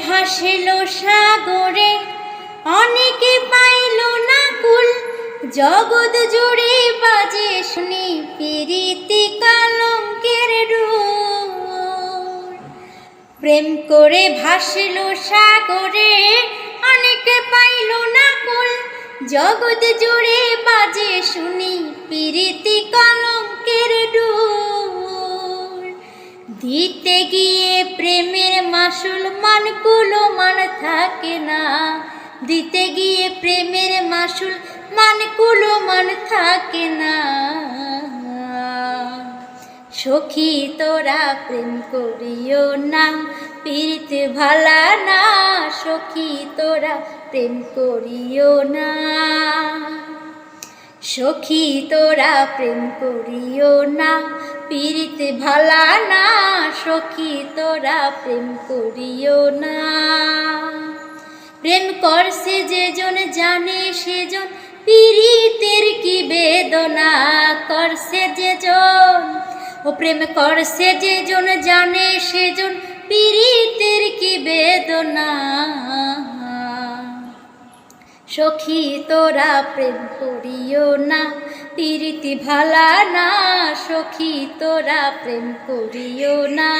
ভাসিল সাগরে, অনেকে পাইল না কুল। জগৎ জুড়ে বাজে শুনি পিরিতি কলঙ্কের রোল। প্রেম করে ভাসিল সাগরে, অনেকে পাইল না কুল। জগৎ জুড়ে বাজে শুনি পিরিতি কলঙ্কের ডোল। দিতে গিয়ে প্রেমের মাসুল মানকুলো মান থাকে না। দিতে গিয়ে প্রেমের মাসুল মানকুলো মান থাকে না। সখী তোরা প্রেম করিও না, পীড়িত ভালা না। সখী তোরা প্রেম করিও না। সখী তোরা প্রেম করিও না, পীড়িত ভালা না। সখী তোরা প্রেম করিও না। প্রেম করছে যেজন জানে সেজন, পীড়িতের কি বেদনা করছে যেজন। ও প্রেম করছে যেজন জানে সেজন, পীড়িতের কি বেদনা। সখী তোরা প্রেম করিও না, পীড়িতি ভালা না। সখী তোরা প্রেম করিও না।